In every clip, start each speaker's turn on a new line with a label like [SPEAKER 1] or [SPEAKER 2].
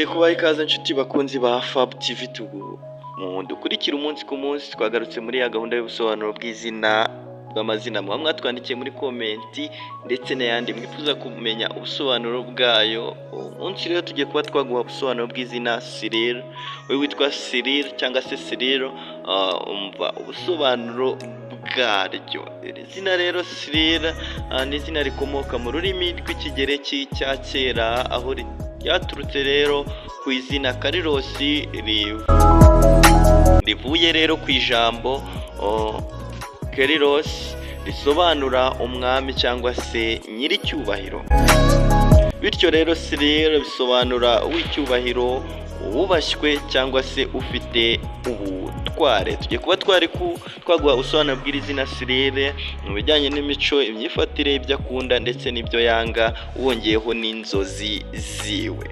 [SPEAKER 1] Kubaha ikaze inshuti bakunzi ba Fab TV dukurikira umunsi ku munsi. Twagarutse muri ya gahunda y'ubusobanuro bw'izina bw'amazina muba mwatwandikiye muri komenti ndetse n'ayandi mwifuza kumenya ubusobanuro bwayo. Umunsi rero tugiye kuba twaguha ubusobanuro bw'izina Cyril. Wowe witwa Cyril cyangwa se Cyril, umva ubusobanuro bwaryo. Iri zina rero Cyril ni izina rikomoka mu rurimi rw'ikigereki cya kera, aho ryaturutse rero ku izina Karirosi rivuye rero ku ijambo Keriros risobanura umwami cyangwa se nyiricyubahiro. Bityo rero Cyril bisobanura uw'icyubahiro, uwubashywe cyangwa se ufite ubutware. Tugiye kuba twaguha ubusobanuro bw'iri zina Cyril mu bijyanye n'imico, imyifatire, ibyo akunda ndetse n'ibyo yanga, wongeyeho n'inzozi ziwe.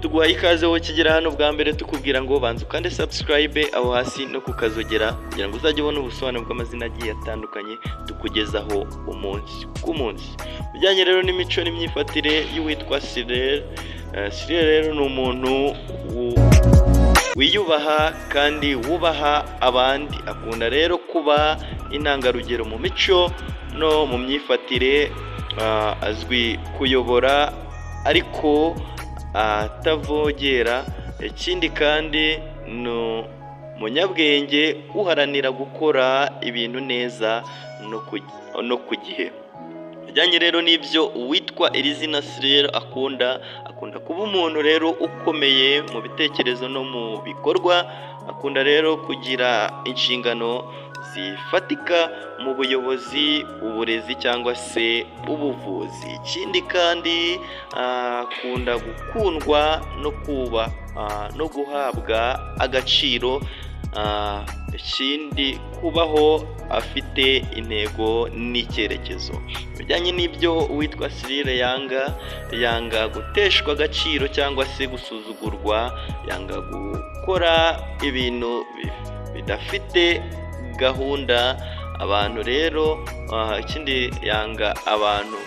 [SPEAKER 1] Tuguhaye ikaze wowe kigera hano bwa mbere, tukubwira ngo banza ukande subscribe aho hasi no kukazogera kugira ngo uzajye ubona ubusobanuro bw'amazina agiye atandukanye tukugezaho umunsi ku munsi. Bijyanye rero n'imico n'imyifatire y'uwitwa Cyril. Cyril rero ni umuntu wiyubaha kandi wubaha abandi. Akunda rero kuba intangarugero mu mico no mu myifatire. Azwi kuyobora ariko atavogera. Ikindi kandi ni umunyabwenge uharanira gukora ibintu neza no ku gihe. Bijyanye rero n'ibyo uwitwa iri zina Cyril akunda kuba umuntu rero ukomeye mu bitekerezo no mu bikorwa. Akunda rero kugira inshingano zifatika mu buyobozi, uburezi cyangwa se ubuvuzi. Ikindi kandi akunda gukundwa no guhabwa agaciro. Ikindi kubaho afite intego n'icyerekezo. Bijyanye n'ibyo uwitwa Cyril yanga guteshwa agaciro cyangwa se gusuzugurwa. Yanga gukora ibintu bidafite gahunda. Abantu rero ikindi yanga abantu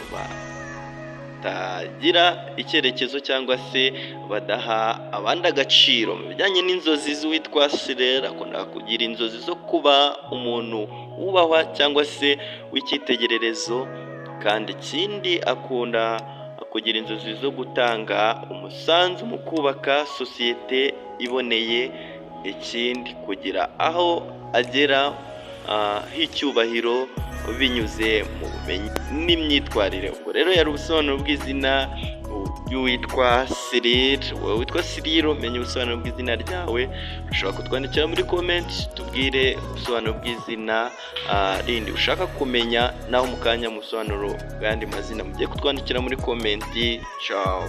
[SPEAKER 1] batagira icyerekezo cyangwa se badaha abandi agaciro. Mu bijyanye n'inzozi z'uwitwa Cyril, akunda kugira inzozi zo kuba umuntu wubahwa cyangwa se w'icyitegererezo. Kandi ikindi akunda kugira inzozi zo gutanga umusanzu mu kubaka sosiyete iboneye. Ikindi kugira aho agera h'icyubahiro binyuze mu bumenyi n'imyitwarire. Ubwo rero yari ubusobanuro bw'izina y'uwitwa Cyril. Wowe witwa Cyril, menya ubusobanuro bw'izina ryawe. Ushobora kutwandikira muri comment tubwire ubusobanuro bw'izina rindi ushaka kumenya, naho mu kanya mu busobanuro bw'andi mazina mugiye kutwandikira muri comment. Ciao.